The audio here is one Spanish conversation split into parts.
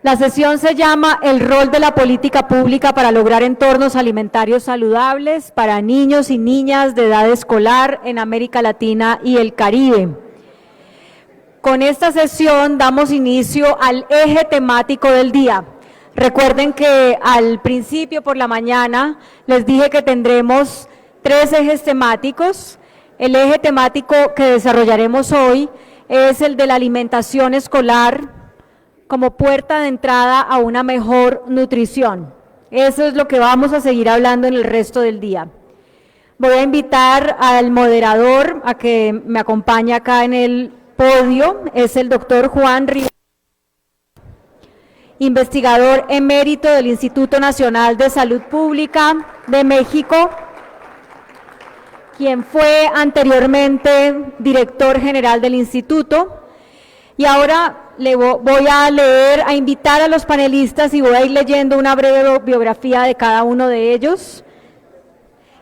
La sesión se llama El rol de la política pública para lograr entornos alimentarios saludables para niños y niñas de edad escolar en América Latina y el Caribe. Con esta sesión damos inicio al eje temático del día. Recuerden que al principio por la mañana les dije que tendremos 3 ejes temáticos. El eje temático que desarrollaremos hoy es el de la alimentación escolar como puerta de entrada a una mejor nutrición. Eso es lo que vamos a seguir hablando en el resto del día. Voy a invitar al moderador a que me acompañe acá en el podio, es el doctor Juan Rivera, investigador emérito del Instituto Nacional de Salud Pública de México, quien fue anteriormente director general del instituto. Y ahora voy a invitar a los panelistas y voy a ir leyendo una breve biografía de cada uno de ellos.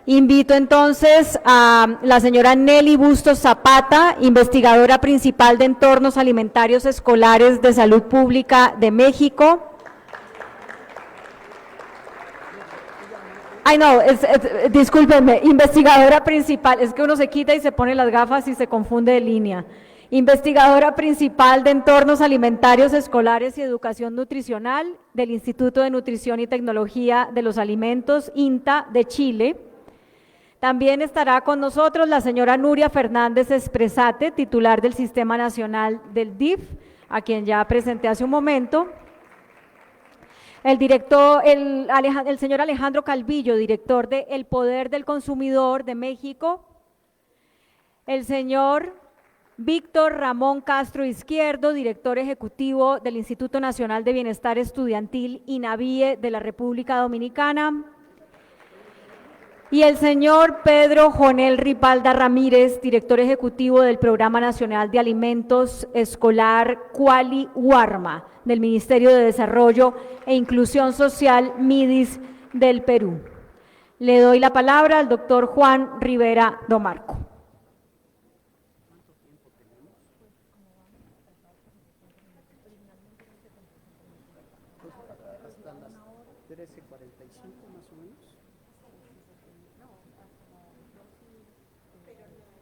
Invito entonces a la señora Nelly Bustos Zapata, investigadora principal de entornos alimentarios escolares de Salud Pública de México. Ay, no, discúlpenme, investigadora principal, es que uno se quita y se pone las gafas y se confunde de línea. Investigadora principal de entornos alimentarios escolares y educación nutricional del Instituto de Nutrición y Tecnología de los Alimentos, INTA, de Chile. También estará con nosotros la señora Nuria Fernández Espresate, titular del Sistema Nacional del DIF, a quien ya presenté hace un momento. El señor Alejandro Calvillo, director de El Poder del Consumidor de México. El señor Víctor Ramón Castro Izquierdo, director ejecutivo del Instituto Nacional de Bienestar Estudiantil, INAVIE, de la República Dominicana. Y el señor Pedro Jonel Ripalda Ramírez, director ejecutivo del Programa Nacional de Alimentos Escolar Quali Warma, del Ministerio de Desarrollo e Inclusión Social, MIDIS, del Perú. Le doy la palabra al doctor Juan Rivera Domarco. Hasta las 13:45 más o menos.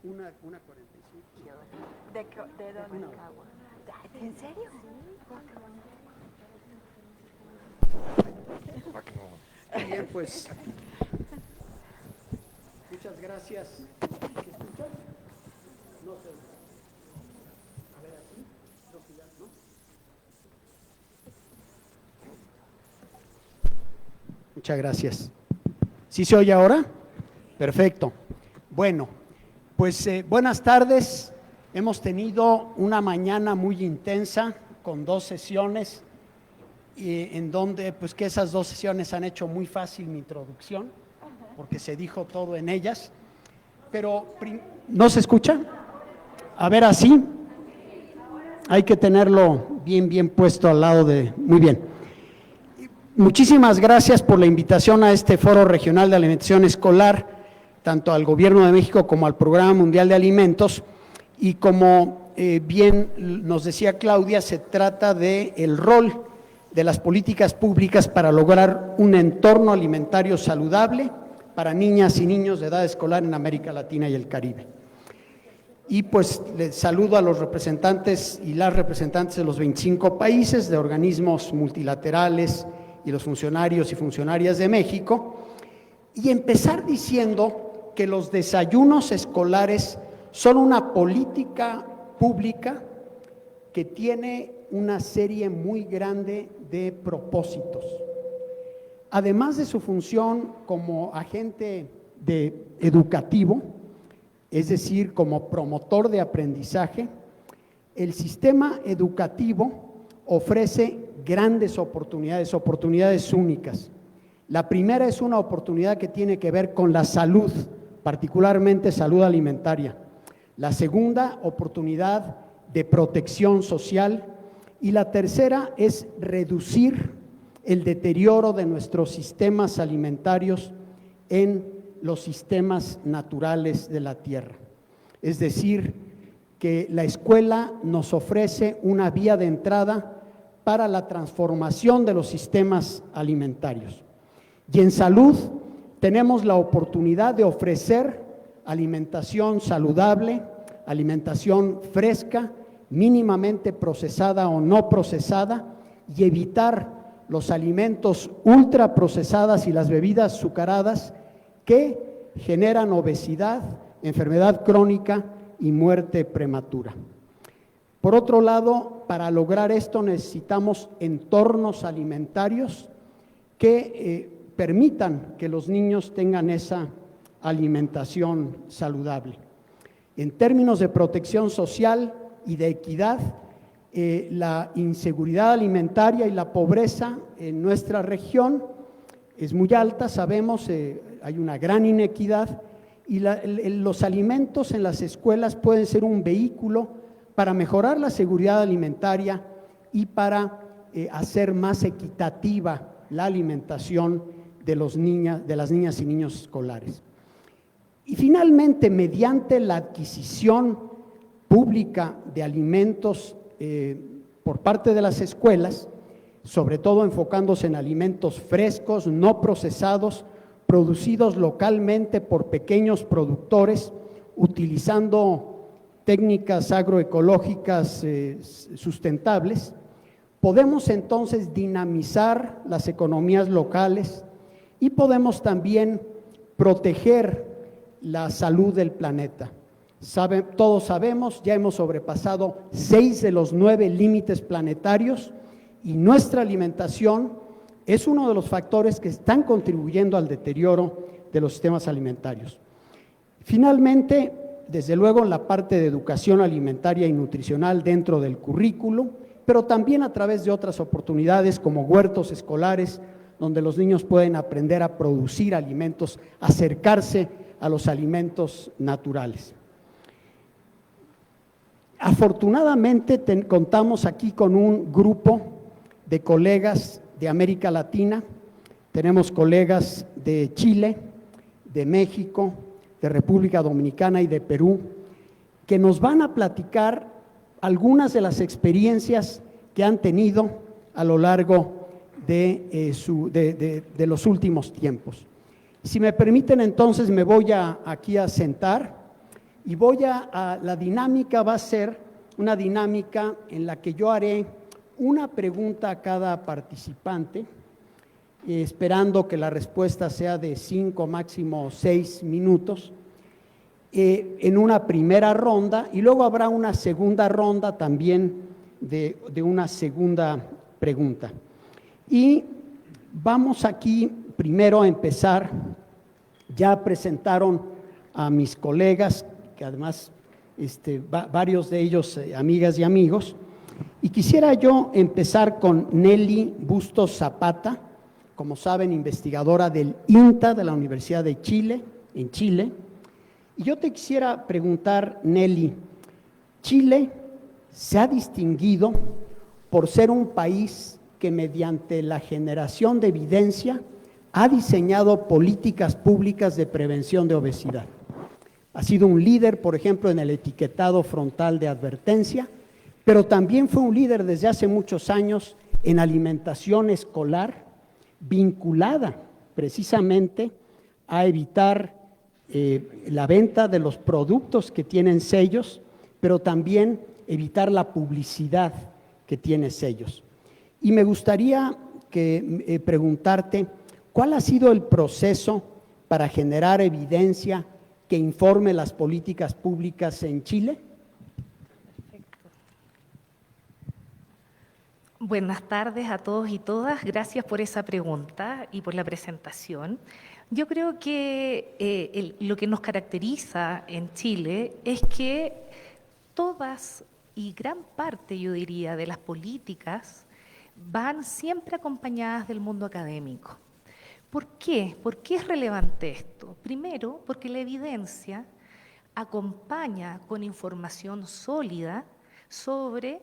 1:45. ¿De Dominicagua? ¿En serio? Bien, pues. Muchas gracias. ¿Se escucha? No sé. A ver, así. Creo que ya, ¿no? Muchas gracias. ¿Sí se oye ahora? Perfecto. Bueno, pues buenas tardes. Hemos tenido una mañana muy intensa con 2 sesiones en donde pues que esas 2 sesiones han hecho muy fácil mi introducción porque se dijo todo en ellas. Pero ¿no se escucha? A ver, así. Hay que tenerlo bien puesto al lado de… Muy bien. Muchísimas gracias por la invitación a este Foro Regional de Alimentación Escolar, tanto al Gobierno de México como al Programa Mundial de Alimentos. Y como bien nos decía Claudia, se trata del rol de las políticas públicas para lograr un entorno alimentario saludable para niñas y niños de edad escolar en América Latina y el Caribe. Y pues les saludo a los representantes y las representantes de los 25 países, de organismos multilaterales y los funcionarios y funcionarias de México, y empezar diciendo que los desayunos escolares son una política pública que tiene una serie muy grande de propósitos. Además de su función como agente educativo, es decir, como promotor de aprendizaje, el sistema educativo ofrece grandes oportunidades únicas. La primera es una oportunidad que tiene que ver con la salud, particularmente salud alimentaria. La segunda, oportunidad de protección social. Y la tercera es reducir el deterioro de nuestros sistemas alimentarios en los sistemas naturales de la tierra. Es decir, que la escuela nos ofrece una vía de entrada para la transformación de los sistemas alimentarios. Y en salud tenemos la oportunidad de ofrecer alimentación saludable, alimentación fresca, mínimamente procesada o no procesada, y evitar los alimentos ultraprocesados y las bebidas azucaradas que generan obesidad, enfermedad crónica y muerte prematura. Por otro lado, para lograr esto necesitamos entornos alimentarios que permitan que los niños tengan esa alimentación saludable. En términos de protección social y de equidad, la inseguridad alimentaria y la pobreza en nuestra región es muy alta, sabemos, hay una gran inequidad, y los alimentos en las escuelas pueden ser un vehículo para mejorar la seguridad alimentaria y para hacer más equitativa la alimentación de las niñas y niños escolares. Y finalmente, mediante la adquisición pública de alimentos por parte de las escuelas, sobre todo enfocándose en alimentos frescos, no procesados, producidos localmente por pequeños productores, utilizando técnicas agroecológicas sustentables, podemos entonces dinamizar las economías locales y podemos también proteger la salud del planeta. Todos sabemos, ya hemos sobrepasado 6 de los 9 límites planetarios y nuestra alimentación es uno de los factores que están contribuyendo al deterioro de los sistemas alimentarios. Finalmente, desde luego en la parte de educación alimentaria y nutricional dentro del currículo, pero también a través de otras oportunidades como huertos escolares, donde los niños pueden aprender a producir alimentos, acercarse a los alimentos naturales. Afortunadamente contamos aquí con un grupo de colegas de América Latina, tenemos colegas de Chile, de México, de República Dominicana y de Perú, que nos van a platicar algunas de las experiencias que han tenido a lo largo de los últimos tiempos. Si me permiten, entonces me voy aquí a sentar y la dinámica va a ser una dinámica en la que yo haré una pregunta a cada participante, esperando que la respuesta sea de 5, máximo 6 minutos, en una primera ronda, y luego habrá una segunda ronda también de una segunda pregunta. Y vamos aquí primero a empezar, ya presentaron a mis colegas, que además varios de ellos amigas y amigos, y quisiera yo empezar con Nelly Bustos Zapata, como saben, investigadora del INTA de la Universidad de Chile, en Chile. Y yo te quisiera preguntar, Nelly, Chile se ha distinguido por ser un país que mediante la generación de evidencia ha diseñado políticas públicas de prevención de obesidad. Ha sido un líder, por ejemplo, en el etiquetado frontal de advertencia, pero también fue un líder desde hace muchos años en alimentación escolar, vinculada precisamente a evitar la venta de los productos que tienen sellos, pero también evitar la publicidad que tiene sellos. Y me gustaría preguntarte, ¿cuál ha sido el proceso para generar evidencia que informe las políticas públicas en Chile? Buenas tardes a todos y todas. Gracias por esa pregunta y por la presentación. Yo creo que lo que nos caracteriza en Chile es que todas y gran parte, yo diría, de las políticas van siempre acompañadas del mundo académico. ¿Por qué? ¿Por qué es relevante esto? Primero, porque la evidencia acompaña con información sólida sobre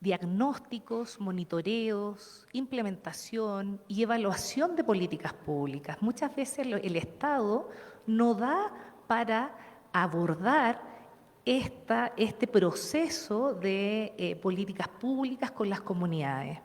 diagnósticos, monitoreos, implementación y evaluación de políticas públicas. Muchas veces el Estado no da para abordar este proceso de políticas públicas con las comunidades.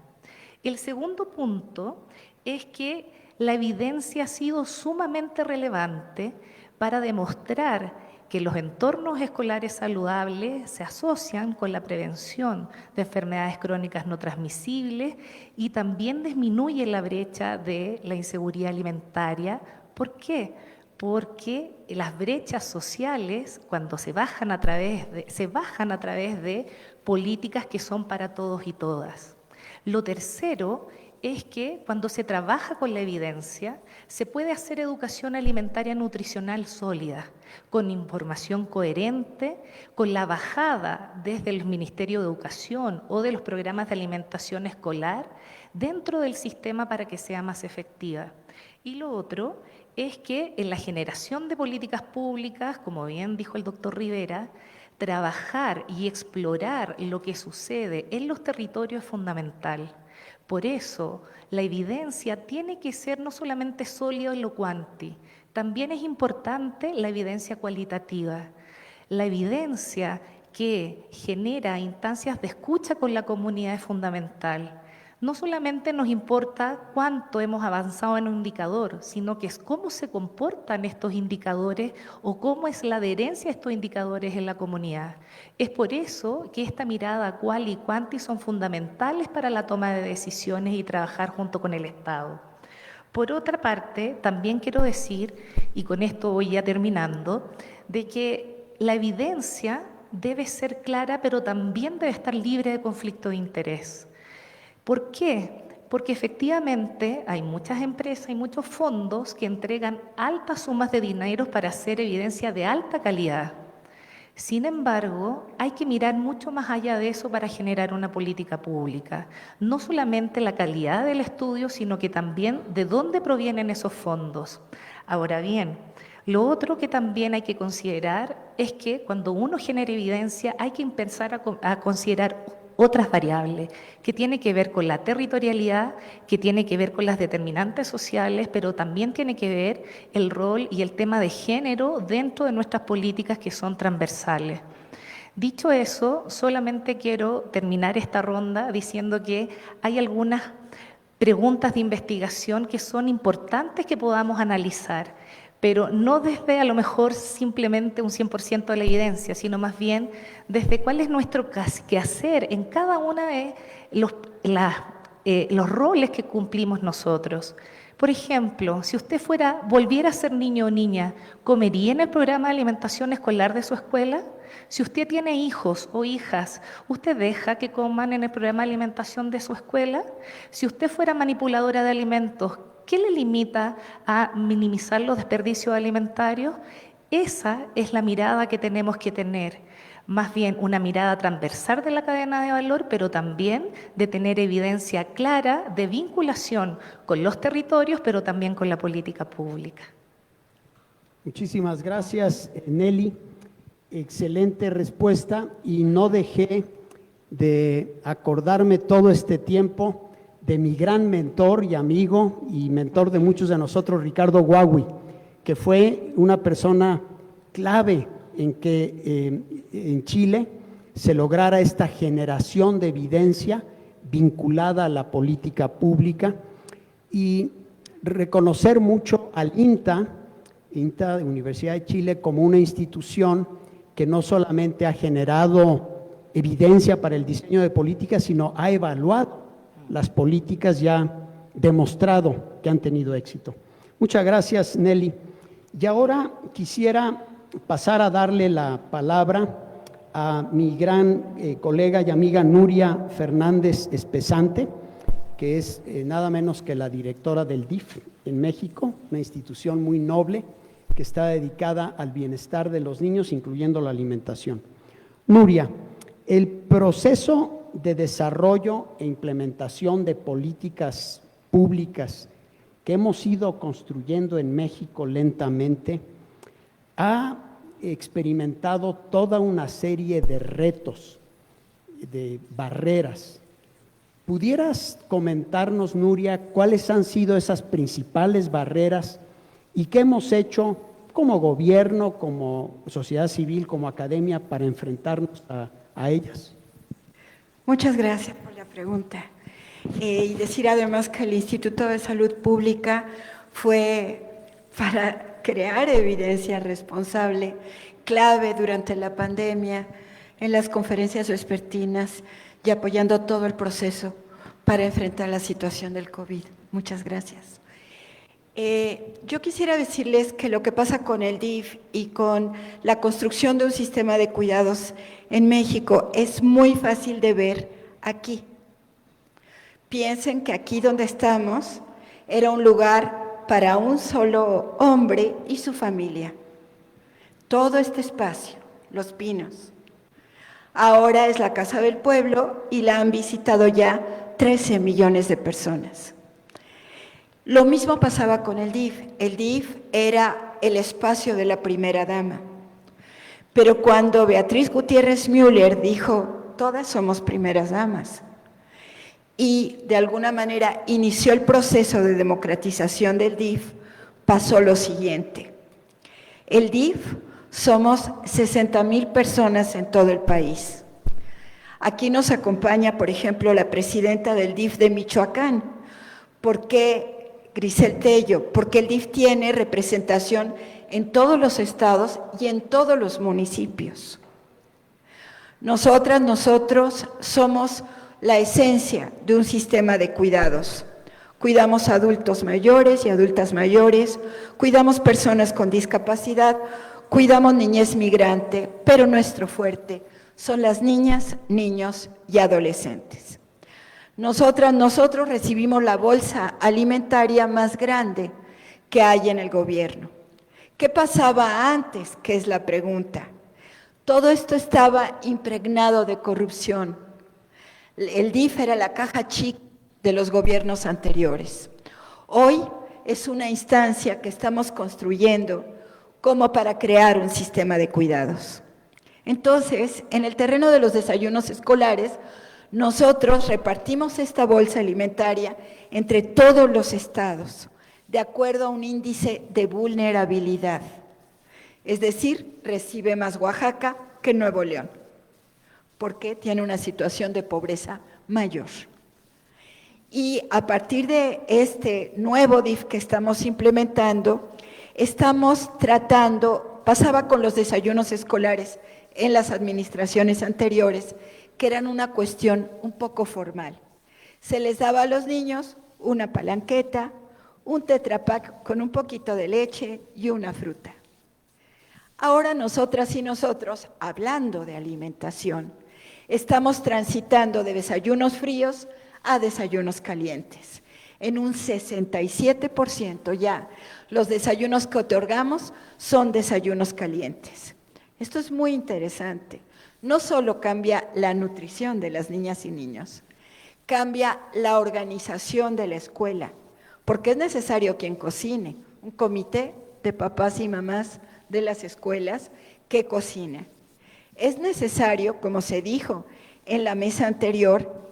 El segundo punto es que la evidencia ha sido sumamente relevante para demostrar que los entornos escolares saludables se asocian con la prevención de enfermedades crónicas no transmisibles y también disminuye la brecha de la inseguridad alimentaria. ¿Por qué? Porque las brechas sociales, cuando se bajan a través de políticas que son para todos y todas. Lo tercero es que cuando se trabaja con la evidencia, se puede hacer educación alimentaria nutricional sólida, con información coherente, con la bajada desde el Ministerio de Educación o de los programas de alimentación escolar dentro del sistema para que sea más efectiva. Y lo otro es que en la generación de políticas públicas, como bien dijo el doctor Rivera, trabajar y explorar lo que sucede en los territorios es fundamental. Por eso, la evidencia tiene que ser no solamente sólida y locuante, también es importante la evidencia cualitativa. La evidencia que genera instancias de escucha con la comunidad es fundamental. No solamente nos importa cuánto hemos avanzado en un indicador, sino que es cómo se comportan estos indicadores o cómo es la adherencia a estos indicadores en la comunidad. Es por eso que esta mirada cual y cuanti son fundamentales para la toma de decisiones y trabajar junto con el Estado. Por otra parte, también quiero decir, y con esto voy ya terminando, de que la evidencia debe ser clara, pero también debe estar libre de conflicto de interés. ¿Por qué? Porque efectivamente hay muchas empresas y muchos fondos que entregan altas sumas de dinero para hacer evidencia de alta calidad. Sin embargo, hay que mirar mucho más allá de eso para generar una política pública. No solamente la calidad del estudio, sino que también de dónde provienen esos fondos. Ahora bien, lo otro que también hay que considerar es que cuando uno genera evidencia hay que empezar a considerar otras variables, que tiene que ver con la territorialidad, que tiene que ver con las determinantes sociales, pero también tiene que ver el rol y el tema de género dentro de nuestras políticas que son transversales. Dicho eso, solamente quiero terminar esta ronda diciendo que hay algunas preguntas de investigación que son importantes que podamos analizar, pero no desde a lo mejor simplemente un 100% de la evidencia, sino más bien desde cuál es nuestro quehacer en cada uno de los roles que cumplimos nosotros. Por ejemplo, si usted volviera a ser niño o niña, ¿comería en el programa de alimentación escolar de su escuela? Si usted tiene hijos o hijas, ¿usted deja que coman en el programa de alimentación de su escuela? Si usted fuera manipuladora de alimentos, ¿qué le limita a minimizar los desperdicios alimentarios? Esa es la mirada que tenemos que tener. Más bien una mirada transversal de la cadena de valor, pero también de tener evidencia clara de vinculación con los territorios, pero también con la política pública. Muchísimas gracias, Nelly. Excelente respuesta y no dejé de acordarme todo este tiempo de mi gran mentor y amigo y mentor de muchos de nosotros, Ricardo Guagui, que fue una persona clave en que en Chile se lograra esta generación de evidencia vinculada a la política pública y reconocer mucho al INTA de Universidad de Chile, como una institución que no solamente ha generado evidencia para el diseño de políticas, sino ha evaluado las políticas y ha demostrado que han tenido éxito. Muchas gracias, Nelly. Y ahora quisiera pasar a darle la palabra a mi gran colega y amiga Nuria Fernández Espesante, que es nada menos que la directora del DIF en México, una institución muy noble que está dedicada al bienestar de los niños, incluyendo la alimentación. Nuria, el proceso de desarrollo e implementación de políticas públicas que hemos ido construyendo en México lentamente ha experimentado toda una serie de retos, de barreras. ¿Pudieras comentarnos, Nuria, cuáles han sido esas principales barreras y qué hemos hecho como gobierno, como sociedad civil, como academia para enfrentarnos a ellas? Muchas gracias por la pregunta. Y decir además que el Instituto de Salud Pública fue para crear evidencia responsable, clave durante la pandemia, en las conferencias vespertinas y apoyando todo el proceso para enfrentar la situación del COVID. Muchas gracias. Yo quisiera decirles que lo que pasa con el DIF y con la construcción de un sistema de cuidados en México es muy fácil de ver aquí. Piensen que aquí donde estamos era un lugar para un solo hombre y su familia. Todo este espacio, Los Pinos. Ahora es la Casa del Pueblo y la han visitado ya 13 millones de personas. Lo mismo pasaba con el DIF. El DIF era el espacio de la primera dama. Pero cuando Beatriz Gutiérrez Müller dijo, todas somos primeras damas, y de alguna manera inició el proceso de democratización del DIF, pasó lo siguiente. El DIF somos 60,000 personas en todo el país. Aquí nos acompaña, por ejemplo, la presidenta del DIF de Michoacán. ¿Por qué Grisel Tello? Porque el DIF tiene representación en todos los estados y en todos los municipios. Nosotros somos la esencia de un sistema de cuidados. Cuidamos a adultos mayores y adultas mayores, cuidamos personas con discapacidad, cuidamos niñez migrante, pero nuestro fuerte son las niñas, niños y adolescentes. Nosotros recibimos la bolsa alimentaria más grande que hay en el gobierno. ¿Qué pasaba antes? Que es la pregunta. Todo esto estaba impregnado de corrupción. El DIF era la caja chica de los gobiernos anteriores. Hoy es una instancia que estamos construyendo como para crear un sistema de cuidados. Entonces, en el terreno de los desayunos escolares, nosotros repartimos esta bolsa alimentaria entre todos los estados, de acuerdo a un índice de vulnerabilidad. Es decir, recibe más Oaxaca que Nuevo León, porque tiene una situación de pobreza mayor. Y a partir de este nuevo DIF que estamos implementando, estamos tratando, pasaba con los desayunos escolares en las administraciones anteriores, que eran una cuestión un poco formal. Se les daba a los niños una palanqueta, un Tetra Pak con un poquito de leche y una fruta. Ahora nosotras y nosotros, hablando de alimentación, estamos transitando de desayunos fríos a desayunos calientes. En un 67% ya los desayunos que otorgamos son desayunos calientes. Esto es muy interesante. No solo cambia la nutrición de las niñas y niños, cambia la organización de la escuela, porque es necesario quien cocine, un comité de papás y mamás de las escuelas que cocina. Es necesario, como se dijo en la mesa anterior,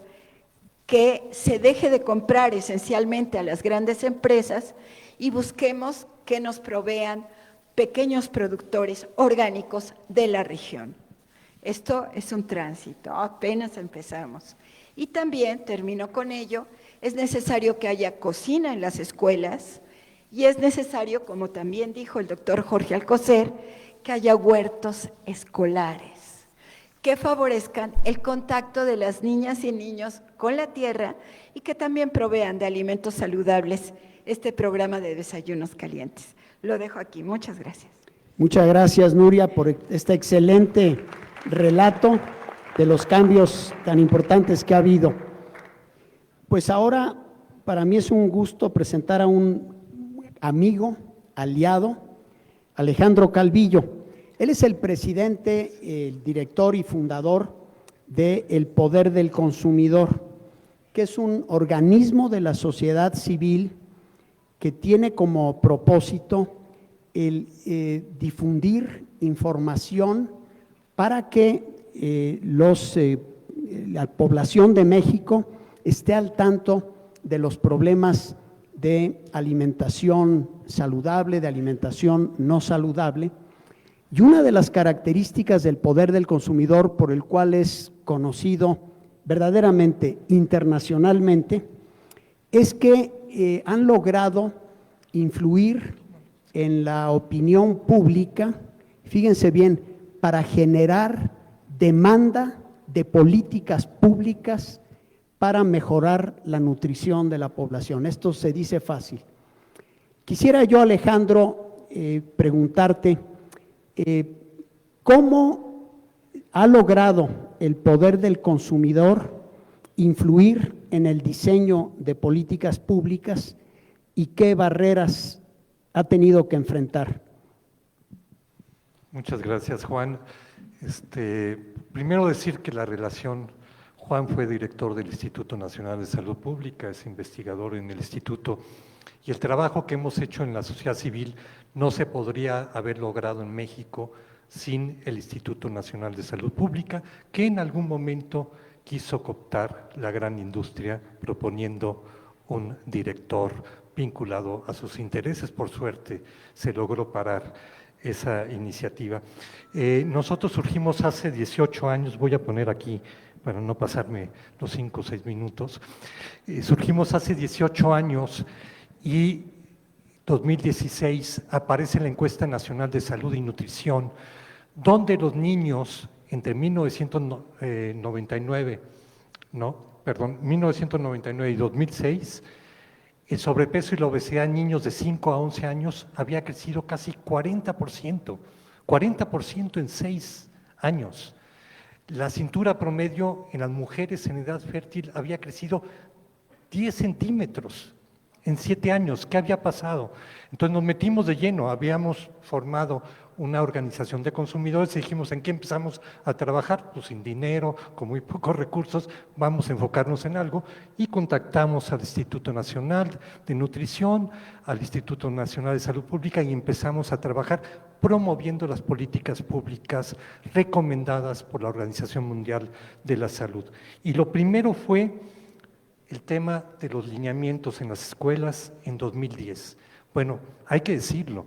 que se deje de comprar esencialmente a las grandes empresas y busquemos que nos provean pequeños productores orgánicos de la región. Esto es un tránsito, apenas empezamos. Y también, termino con ello, es necesario que haya cocina en las escuelas y es necesario, como también dijo el doctor Jorge Alcocer, que haya huertos escolares que favorezcan el contacto de las niñas y niños con la tierra y que también provean de alimentos saludables este programa de desayunos calientes. Lo dejo aquí. Muchas gracias. Muchas gracias, Nuria, por este excelente relato de los cambios tan importantes que ha habido. Pues ahora, para mí es un gusto presentar a un amigo, aliado, Alejandro Calvillo. Él es el presidente, el director y fundador de El Poder del Consumidor, que es un organismo de la sociedad civil que tiene como propósito el difundir información para que la población de México esté al tanto de los problemas de alimentación saludable, de alimentación no saludable. Y una de las características del poder del consumidor por el cual es conocido verdaderamente internacionalmente es que han logrado influir en la opinión pública, fíjense bien, para generar demanda de políticas públicas para mejorar la nutrición de la población. Esto se dice fácil. Quisiera yo, Alejandro, preguntarte, ¿cómo ha logrado el poder del consumidor influir en el diseño de políticas públicas y qué barreras ha tenido que enfrentar? Muchas gracias, Juan. Primero decir que la relación, Juan fue director del Instituto Nacional de Salud Pública, es investigador en el instituto, y el trabajo que hemos hecho en la sociedad civil no se podría haber logrado en México sin el Instituto Nacional de Salud Pública, que en algún momento quiso cooptar la gran industria proponiendo un director vinculado a sus intereses. Por suerte se logró parar esa iniciativa. Nosotros surgimos hace 18 años, voy a poner aquí para no pasarme los 5 o 6 minutos, surgimos hace 18 años y 2016 aparece la Encuesta Nacional de Salud y Nutrición, donde los niños entre 1999 y 2006, el sobrepeso y la obesidad en niños de 5 a 11 años había crecido casi 40%, 40% en 6 años. La cintura promedio en las mujeres en edad fértil había crecido 10 centímetros en 7 años. ¿Qué había pasado? Entonces nos metimos de lleno, habíamos formado una organización de consumidores y dijimos, ¿en qué empezamos a trabajar? Pues sin dinero, con muy pocos recursos, vamos a enfocarnos en algo, y contactamos al Instituto Nacional de Nutrición, al Instituto Nacional de Salud Pública, y empezamos a trabajar promoviendo las políticas públicas recomendadas por la Organización Mundial de la Salud. Y lo primero fue el tema de los lineamientos en las escuelas en 2010. Bueno, hay que decirlo,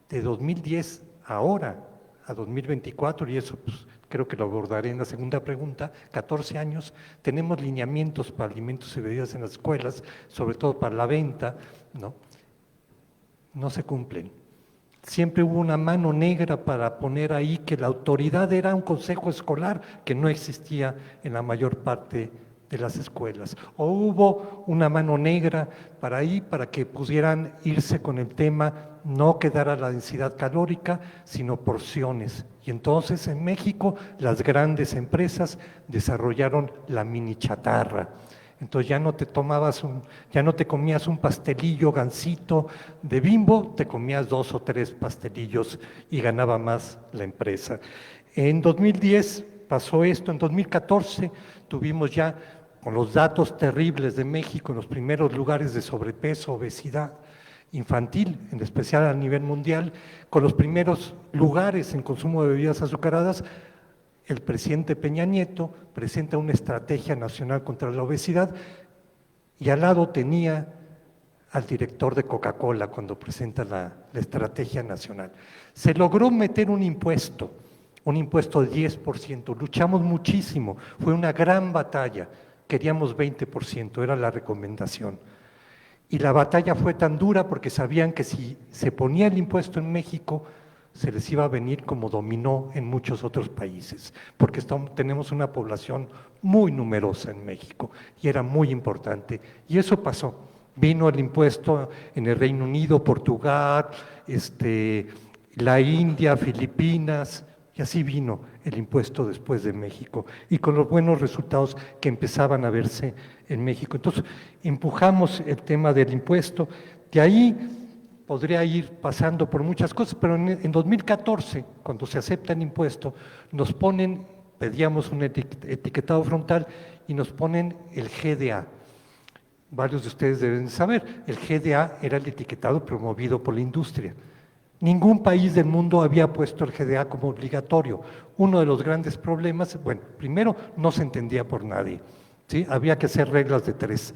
de 2010 ahora a 2024, y eso pues, creo que lo abordaré en la segunda pregunta, 14 años, tenemos lineamientos para alimentos y bebidas en las escuelas, sobre todo para la venta, no se cumplen. Siempre hubo una mano negra para poner ahí que la autoridad era un consejo escolar que no existía en la mayor parte de las escuelas, o hubo una mano negra para que pudieran irse con el tema, no quedara la densidad calórica, sino porciones. Y entonces en México las grandes empresas desarrollaron la mini chatarra. Entonces ya no te comías un pastelillo Gansito de Bimbo, te comías 2 o 3 pastelillos y ganaba más la empresa. En 2010 pasó esto, en 2014 tuvimos ya, con los datos terribles de México, en los primeros lugares de sobrepeso, obesidad infantil, en especial a nivel mundial, con los primeros lugares en consumo de bebidas azucaradas. El presidente Peña Nieto presenta una estrategia nacional contra la obesidad y al lado tenía al director de Coca-Cola cuando presenta la estrategia nacional. Se logró meter un impuesto de 10%, luchamos muchísimo, fue una gran batalla, queríamos 20%, era la recomendación. Y la batalla fue tan dura porque sabían que si se ponía el impuesto en México, se les iba a venir como dominó en muchos otros países, porque tenemos una población muy numerosa en México y era muy importante. Y eso pasó. Vino el impuesto en el Reino Unido, Portugal, la India, Filipinas, y así vino el impuesto después de México, y con los buenos resultados que empezaban a verse en México. Entonces, empujamos el tema del impuesto. De ahí podría ir pasando por muchas cosas, pero en 2014, cuando se acepta el impuesto, pedíamos un etiquetado frontal y nos ponen el GDA. Varios de ustedes deben saber, el GDA era el etiquetado promovido por la industria. Ningún país del mundo había puesto el GDA como obligatorio. Uno de los grandes problemas, bueno, primero, no se entendía por nadie, ¿sí? Había que hacer reglas de 3.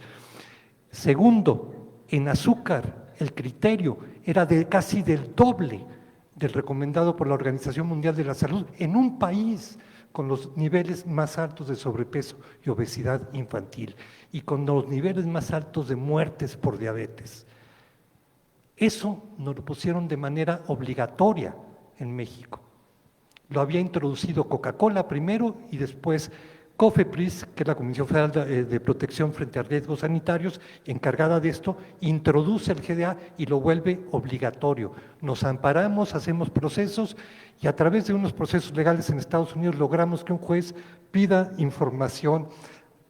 Segundo, en azúcar, el criterio era casi del doble del recomendado por la Organización Mundial de la Salud en un país con los niveles más altos de sobrepeso y obesidad infantil y con los niveles más altos de muertes por diabetes. Eso nos lo pusieron de manera obligatoria en México. Lo había introducido Coca-Cola primero y después COFEPRIS, que es la Comisión Federal de Protección frente a Riesgos Sanitarios, encargada de esto, introduce el GDA y lo vuelve obligatorio. Nos amparamos, hacemos procesos y a través de unos procesos legales en Estados Unidos logramos que un juez pida información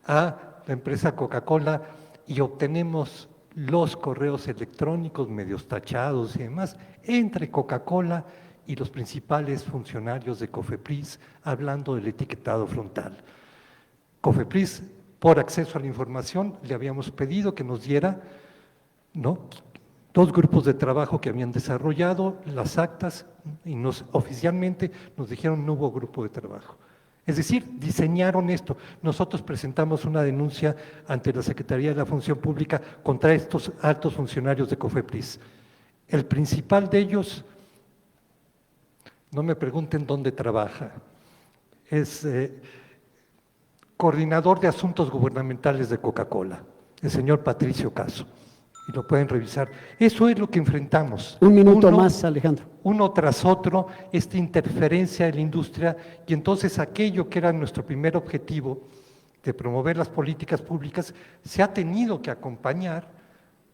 a la empresa Coca-Cola y obtenemos los correos electrónicos medios tachados y demás entre Coca-Cola y los principales funcionarios de COFEPRIS hablando del etiquetado frontal. COFEPRIS, por acceso a la información, le habíamos pedido que nos diera, ¿no?, 2 grupos de trabajo que habían desarrollado las actas y oficialmente nos dijeron no hubo grupo de trabajo. Es decir, diseñaron esto. Nosotros presentamos una denuncia ante la Secretaría de la Función Pública contra estos altos funcionarios de COFEPRIS. El principal de ellos, no me pregunten dónde trabaja, es coordinador de asuntos gubernamentales de Coca-Cola, el señor Patricio Caso, y lo pueden revisar. Eso es lo que enfrentamos. Un minuto más, Alejandro. Uno tras otro, esta interferencia de la industria, y entonces aquello que era nuestro primer objetivo de promover las políticas públicas se ha tenido que acompañar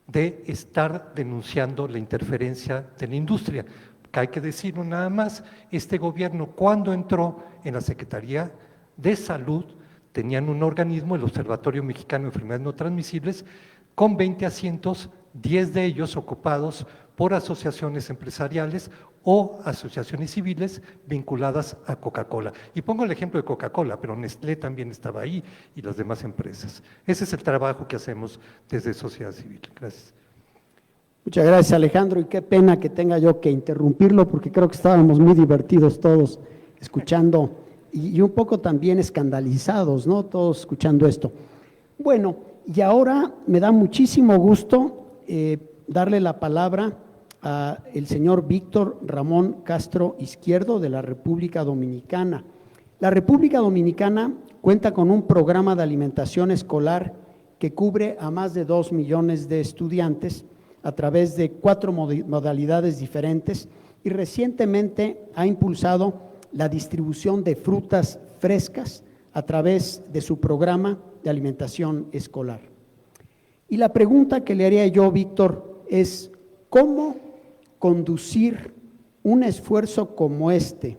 de estar denunciando la interferencia de la industria. Que hay que decirlo nada más, este gobierno cuando entró en la Secretaría de Salud, tenían un organismo, el Observatorio Mexicano de Enfermedades No Transmisibles, con 20 asientos, 10 de ellos ocupados por asociaciones empresariales o asociaciones civiles vinculadas a Coca-Cola. Y pongo el ejemplo de Coca-Cola, pero Nestlé también estaba ahí y las demás empresas. Ese es el trabajo que hacemos desde sociedad civil. Gracias. Muchas gracias, Alejandro, y qué pena que tenga yo que interrumpirlo porque creo que estábamos muy divertidos todos escuchando y un poco también escandalizados, ¿no? Todos escuchando esto. Bueno, y ahora me da muchísimo gusto darle la palabra al señor Víctor Ramón Castro Izquierdo de la República Dominicana. La República Dominicana cuenta con un programa de alimentación escolar que cubre a más de 2 millones de estudiantes a través de 4 modalidades diferentes y recientemente ha impulsado la distribución de frutas frescas a través de su programa de alimentación escolar. Y la pregunta que le haría yo, Víctor, es ¿cómo conducir un esfuerzo como este,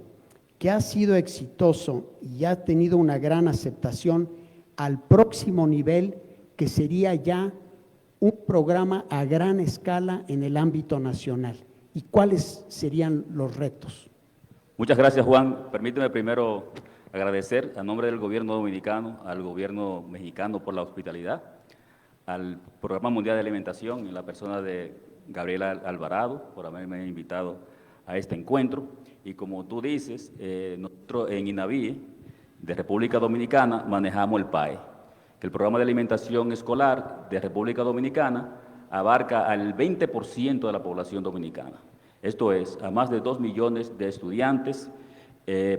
que ha sido exitoso y ha tenido una gran aceptación, al próximo nivel, que sería ya un programa a gran escala en el ámbito nacional? ¿Y cuáles serían los retos? Muchas gracias, Juan. Permíteme primero agradecer a nombre del gobierno dominicano, al gobierno mexicano por la hospitalidad, al Programa Mundial de Alimentación en la persona de Gabriela Alvarado por haberme invitado a este encuentro. Y como tú dices, nosotros en INAVIE de República Dominicana manejamos el PAE, que el Programa de Alimentación Escolar de República Dominicana abarca al 20% de la población dominicana. Esto es, a más de 2 millones de estudiantes,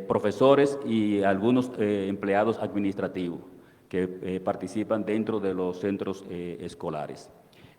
profesores y algunos empleados administrativos que participan dentro de los centros escolares.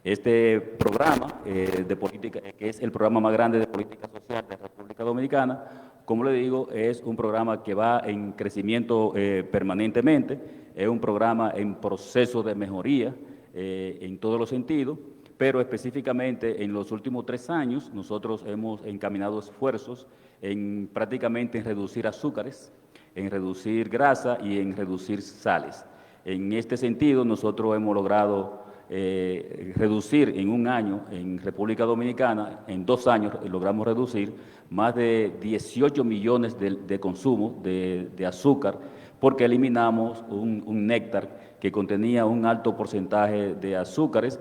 Este programa de política, que es el programa más grande de política social de la República Dominicana, como le digo, es un programa que va en crecimiento permanentemente, es un programa en proceso de mejoría en todos los sentidos, pero específicamente en los últimos 3 años nosotros hemos encaminado esfuerzos en prácticamente en reducir azúcares, en reducir grasa y en reducir sales. En este sentido nosotros hemos logrado reducir en un año en República Dominicana, en 2 años logramos reducir más de 18 millones de consumo de azúcar porque eliminamos un néctar que contenía un alto porcentaje de azúcares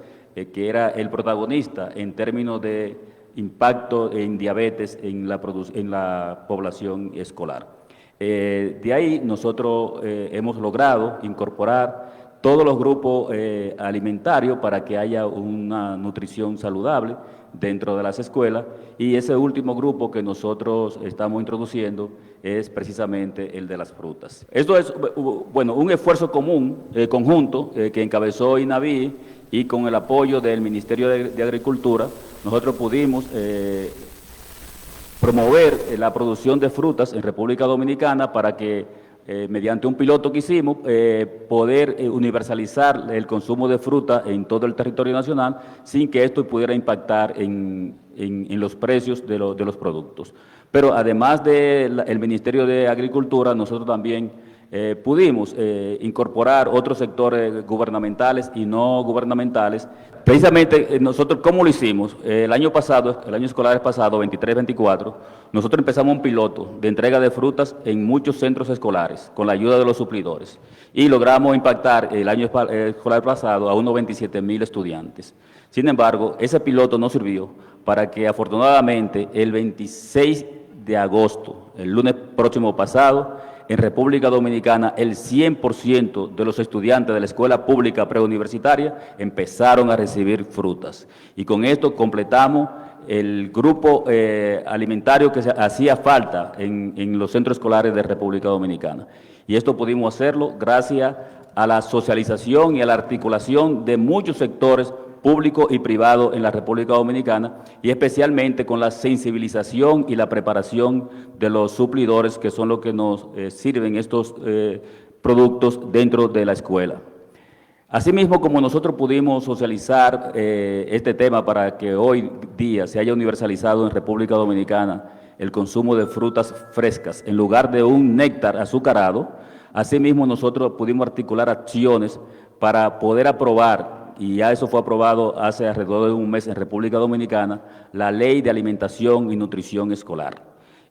que era el protagonista en términos de impacto en diabetes en la población escolar. De ahí nosotros hemos logrado incorporar todos los grupos alimentarios para que haya una nutrición saludable dentro de las escuelas, y ese último grupo que nosotros estamos introduciendo es precisamente el de las frutas. Esto es, bueno, un esfuerzo común, conjunto, que encabezó INAVI, y con el apoyo del Ministerio de Agricultura, nosotros pudimos promover la producción de frutas en República Dominicana para que mediante un piloto que hicimos, poder universalizar el consumo de fruta en todo el territorio nacional sin que esto pudiera impactar en los precios de los productos. Pero además del Ministerio de Agricultura, nosotros también pudimos incorporar otros sectores gubernamentales y no gubernamentales. Precisamente nosotros, ¿cómo lo hicimos? El año escolar pasado, 23-24, nosotros empezamos un piloto de entrega de frutas en muchos centros escolares con la ayuda de los suplidores y logramos impactar el año escolar pasado a unos 27,000 estudiantes. Sin embargo, ese piloto no sirvió para que afortunadamente el 26 de agosto, el lunes próximo pasado, en República Dominicana, el 100% de los estudiantes de la escuela pública preuniversitaria empezaron a recibir frutas. Y con esto completamos el grupo alimentario que hacía falta en los centros escolares de República Dominicana. Y esto pudimos hacerlo gracias a la socialización y a la articulación de muchos sectores público y privado en la República Dominicana, y especialmente con la sensibilización y la preparación de los suplidores, que son los que nos sirven estos productos dentro de la escuela. Asimismo, como nosotros pudimos socializar este tema para que hoy día se haya universalizado en República Dominicana el consumo de frutas frescas en lugar de un néctar azucarado, asimismo nosotros pudimos articular acciones para poder aprobar, y ya eso fue aprobado hace alrededor de un mes en República Dominicana, la Ley de Alimentación y Nutrición Escolar.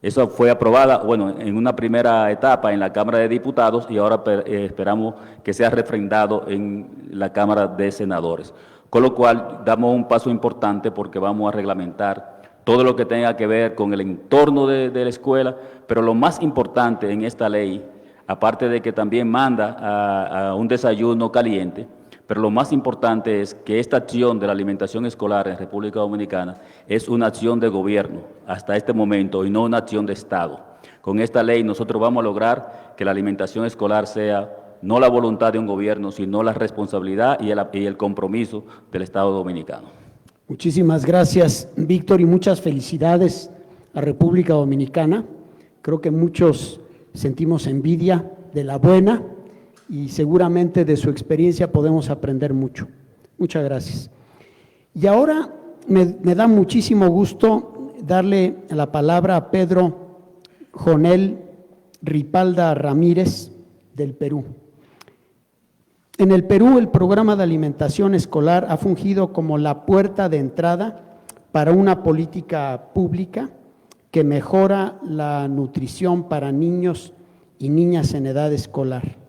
Eso fue aprobada, bueno, en una primera etapa en la Cámara de Diputados, y ahora esperamos que sea refrendado en la Cámara de Senadores. Con lo cual damos un paso importante porque vamos a reglamentar todo lo que tenga que ver con el entorno de la escuela, pero lo más importante en esta ley, aparte de que también manda a un desayuno caliente, pero lo más importante es que esta acción de la alimentación escolar en República Dominicana es una acción de gobierno hasta este momento y no una acción de Estado. Con esta ley nosotros vamos a lograr que la alimentación escolar sea no la voluntad de un gobierno, sino la responsabilidad y el compromiso del Estado dominicano. Muchísimas gracias, Víctor, y muchas felicidades a República Dominicana. Creo que muchos sentimos envidia de la buena, y seguramente de su experiencia podemos aprender mucho. Muchas gracias. Y ahora me da muchísimo gusto darle la palabra a Pedro Jonel Ripalda Ramírez, del Perú. En el Perú, el programa de alimentación escolar ha fungido como la puerta de entrada para una política pública que mejora la nutrición para niños y niñas en edad escolar.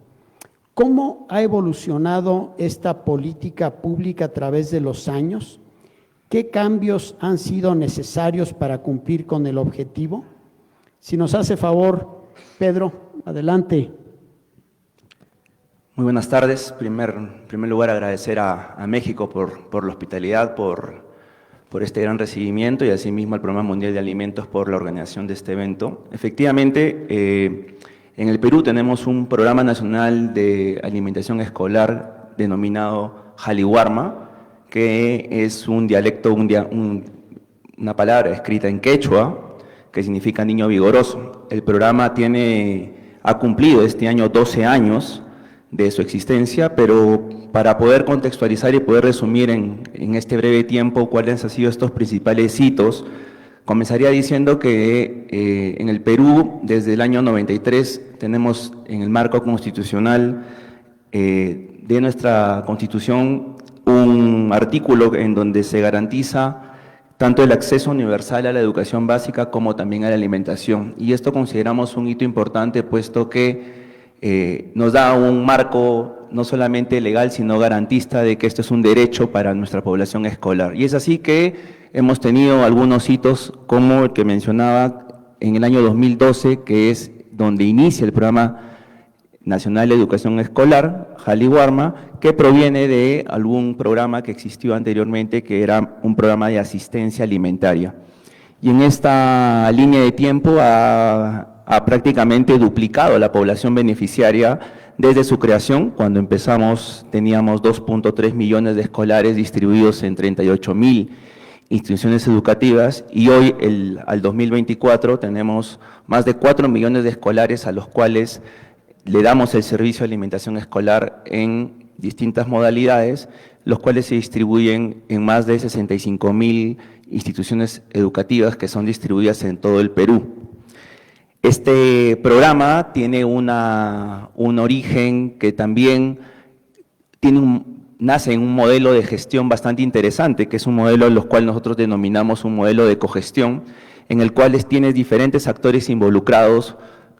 ¿Cómo ha evolucionado esta política pública a través de los años? ¿Qué cambios han sido necesarios para cumplir con el objetivo? Si nos hace favor, Pedro, adelante. Muy buenas tardes. En primer lugar, agradecer a México por la hospitalidad, por este gran recibimiento, y asimismo al Programa Mundial de Alimentos por la organización de este evento. Efectivamente, en el Perú tenemos un programa nacional de alimentación escolar denominado Jaliwarma, que es un dialecto, una palabra escrita en quechua, que significa niño vigoroso. El programa ha cumplido este año 12 años de su existencia, pero para poder contextualizar y poder resumir en este breve tiempo cuáles han sido estos principales hitos, comenzaría diciendo que en el Perú, desde el año 93, tenemos en el marco constitucional de nuestra Constitución un artículo en donde se garantiza tanto el acceso universal a la educación básica como también a la alimentación. Y esto consideramos un hito importante, puesto que nos da un marco no solamente legal, sino garantista de que esto es un derecho para nuestra población escolar. Y es así que hemos tenido algunos hitos, como el que mencionaba en el año 2012, que es donde inicia el programa Nacional de Educación Escolar, Jaliwarma, que proviene de algún programa que existió anteriormente, que era un programa de asistencia alimentaria. Y en esta línea de tiempo ha prácticamente duplicado la población beneficiaria desde su creación. Cuando empezamos teníamos 2.3 millones de escolares distribuidos en 38.000 instituciones educativas y hoy, al 2024, tenemos más de 4 millones de escolares a los cuales le damos el servicio de alimentación escolar en distintas modalidades, los cuales se distribuyen en más de 65.000 instituciones educativas que son distribuidas en todo el Perú. Este programa tiene un origen que también nace en un modelo de gestión bastante interesante, que es un modelo en el cual nosotros denominamos un modelo de cogestión, en el cual tienes diferentes actores involucrados,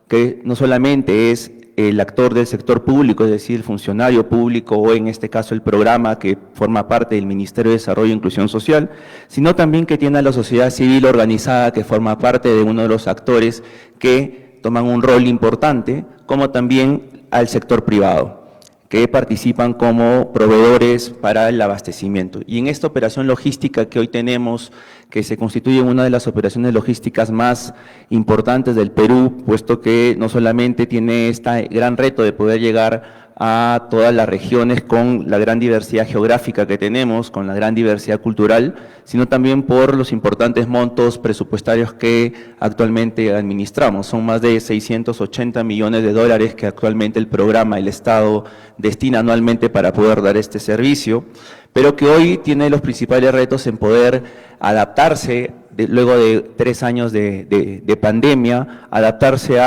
que no solamente es el actor del sector público, es decir, el funcionario público o en este caso el programa que forma parte del Ministerio de Desarrollo e Inclusión Social, sino también que tiene a la sociedad civil organizada que forma parte de uno de los actores que toman un rol importante, como también al sector privado, que participan como proveedores para el abastecimiento. Y en esta operación logística que hoy tenemos, que se constituye en una de las operaciones logísticas más importantes del Perú, puesto que no solamente tiene este gran reto de poder llegar a todas las regiones con la gran diversidad geográfica que tenemos, con la gran diversidad cultural, sino también por los importantes montos presupuestarios que actualmente administramos. Son más de 680 millones de dólares que actualmente el programa, el Estado, destina anualmente para poder dar este servicio, pero que hoy tiene los principales retos en poder adaptarse, luego de 3 años de pandemia, adaptarse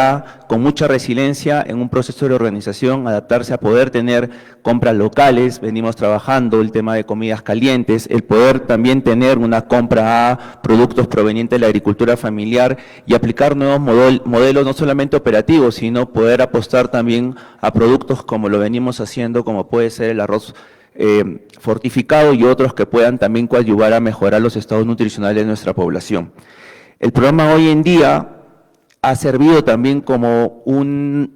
con mucha resiliencia en un proceso de organización, adaptarse a poder tener compras locales, venimos trabajando el tema de comidas calientes, el poder también tener una compra a productos provenientes de la agricultura familiar y aplicar nuevos modelos no solamente operativos, sino poder apostar también a productos como lo venimos haciendo, como puede ser el arroz fortificado y otros que puedan también coadyuvar a mejorar los estados nutricionales de nuestra población. El programa hoy en día ha servido también como una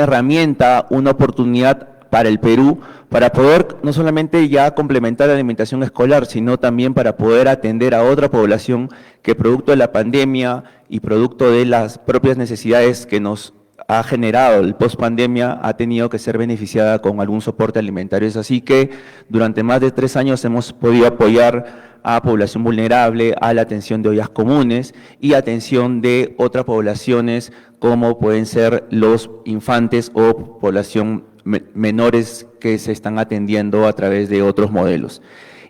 herramienta, una oportunidad para el Perú, para poder no solamente ya complementar la alimentación escolar, sino también para poder atender a otra población que producto de la pandemia y producto de las propias necesidades que nos ha generado el post-pandemia, ha tenido que ser beneficiada con algún soporte alimentario. Es así que durante más de 3 años hemos podido apoyar a población vulnerable, a la atención de ollas comunes y atención de otras poblaciones como pueden ser los infantes o población menores que se están atendiendo a través de otros modelos.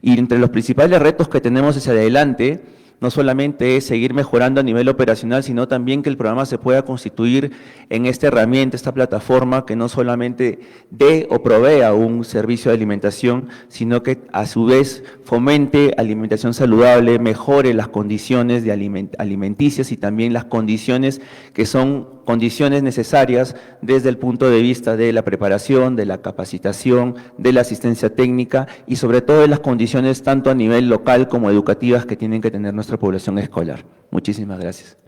Y entre los principales retos que tenemos hacia adelante, no solamente es seguir mejorando a nivel operacional, sino también que el programa se pueda constituir en esta herramienta, esta plataforma que no solamente dé o provea un servicio de alimentación, sino que a su vez fomente alimentación saludable, mejore las condiciones de alimenticias y también las condiciones que son condiciones necesarias desde el punto de vista de la preparación, de la capacitación, de la asistencia técnica y sobre todo de las condiciones tanto a nivel local como educativas que tienen que tener nuestra población escolar. Muchísimas gracias.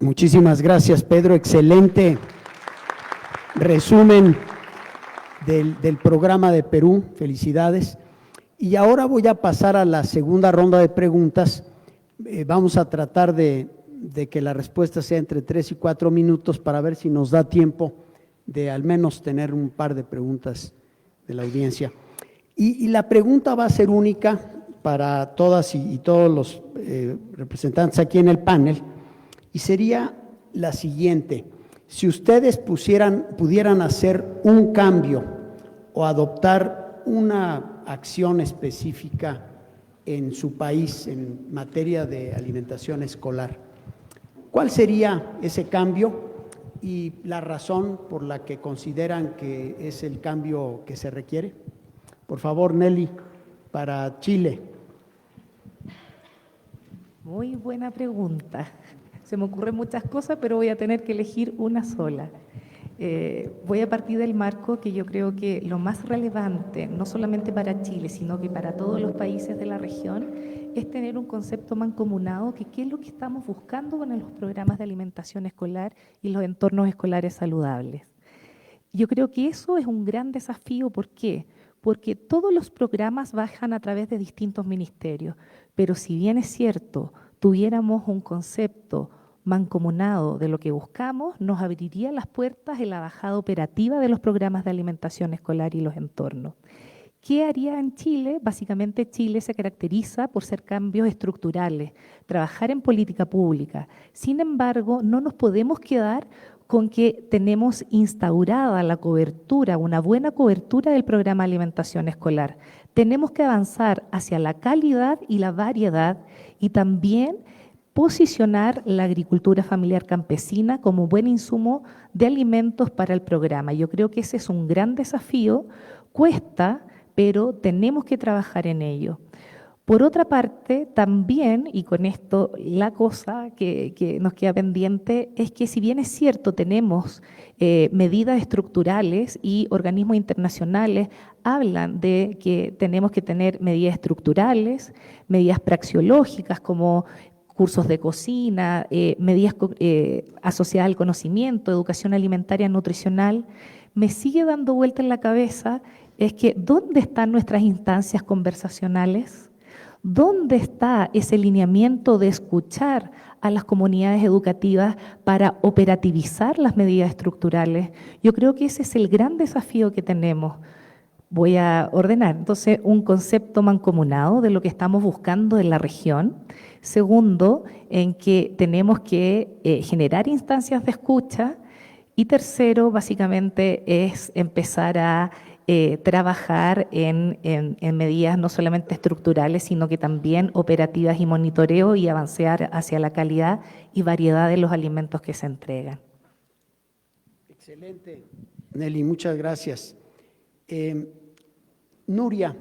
Muchísimas gracias, Pedro. Excelente resumen del programa de Perú. Felicidades. Y ahora voy a pasar a la segunda ronda de preguntas. Vamos a tratar de que la respuesta sea entre 3 y 4 minutos para ver si nos da tiempo de al menos tener un par de preguntas de la audiencia. Y la pregunta va a ser única para todas y todos los representantes aquí en el panel, y sería la siguiente: si ustedes pudieran hacer un cambio o adoptar una acción específica en su país en materia de alimentación escolar, ¿cuál sería ese cambio y la razón por la que consideran que es el cambio que se requiere? Por favor, Nelly, para Chile. Muy buena pregunta. Se me ocurren muchas cosas, pero voy a tener que elegir una sola. Voy a partir del marco que yo creo que lo más relevante, no solamente para Chile, sino que para todos los países de la región, es tener un concepto mancomunado, que qué es lo que estamos buscando con los programas de alimentación escolar y los entornos escolares saludables. Yo creo que eso es un gran desafío. ¿Por qué? Porque todos los programas bajan a través de distintos ministerios, pero si bien es cierto, tuviéramos un concepto mancomunado de lo que buscamos, nos abriría las puertas en la bajada operativa de los programas de alimentación escolar y los entornos. ¿Qué haría en Chile? Básicamente Chile se caracteriza por ser cambios estructurales, trabajar en política pública. Sin embargo, no nos podemos quedar con que tenemos instaurada la cobertura, una buena cobertura del programa de alimentación escolar. Tenemos que avanzar hacia la calidad y la variedad y también posicionar la agricultura familiar campesina como buen insumo de alimentos para el programa. Yo creo que ese es un gran desafío, cuesta, pero tenemos que trabajar en ello. Por otra parte, también, y con esto la cosa que nos queda pendiente, es que si bien es cierto, tenemos medidas estructurales y organismos internacionales hablan de que tenemos que tener medidas estructurales, medidas praxeológicas como cursos de cocina, medidas asociadas al conocimiento, educación alimentaria, nutricional, me sigue dando vuelta en la cabeza es que ¿dónde están nuestras instancias conversacionales? ¿Dónde está ese lineamiento de escuchar a las comunidades educativas para operativizar las medidas estructurales? Yo creo que ese es el gran desafío que tenemos. Voy a ordenar, entonces, un concepto mancomunado de lo que estamos buscando en la región. Segundo, en que tenemos que generar instancias de escucha. Y tercero, básicamente, es empezar a trabajar en medidas no solamente estructurales, sino que también operativas y monitoreo y avanzar hacia la calidad y variedad de los alimentos que se entregan. Excelente, Nelly, muchas gracias. Nuria,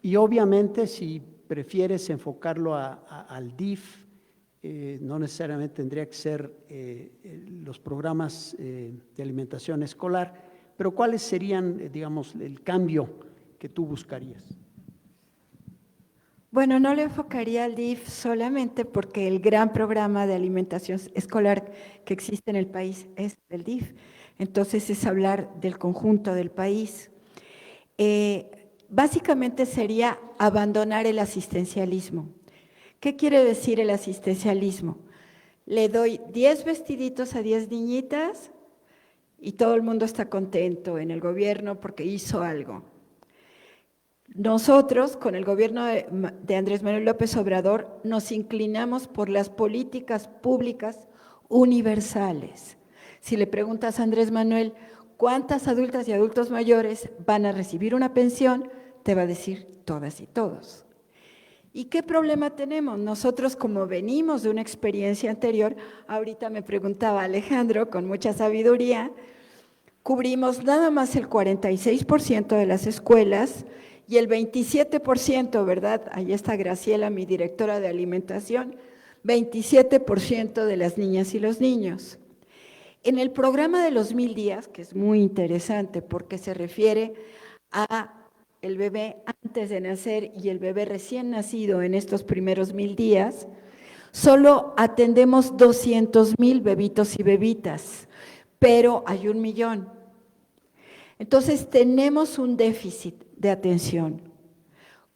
y obviamente si prefieres enfocarlo al DIF, no necesariamente tendría que ser los programas de alimentación escolar, pero ¿cuáles serían, digamos, el cambio que tú buscarías? Bueno, no le enfocaría al DIF solamente porque el gran programa de alimentación escolar que existe en el país es el DIF. Entonces es hablar del conjunto del país. Básicamente sería abandonar el asistencialismo. ¿Qué quiere decir el asistencialismo? Le doy 10 vestiditos a 10 niñitas y todo el mundo está contento en el gobierno porque hizo algo. Nosotros, con el gobierno de Andrés Manuel López Obrador, nos inclinamos por las políticas públicas universales. Si le preguntas a Andrés Manuel, ¿cuántas adultas y adultos mayores van a recibir una pensión? Te va a decir todas y todos. ¿Y qué problema tenemos? Nosotros, como venimos de una experiencia anterior, ahorita me preguntaba Alejandro, con mucha sabiduría, cubrimos nada más el 46% de las escuelas y el 27%, ¿verdad? Ahí está Graciela, mi directora de alimentación, 27% de las niñas y los niños. En el programa de los 1000 días, que es muy interesante porque se refiere a el bebé antes de nacer y el bebé recién nacido en estos primeros 1000 días, solo atendemos 200,000 bebitos y bebitas, pero hay 1 millón. Entonces tenemos un déficit de atención.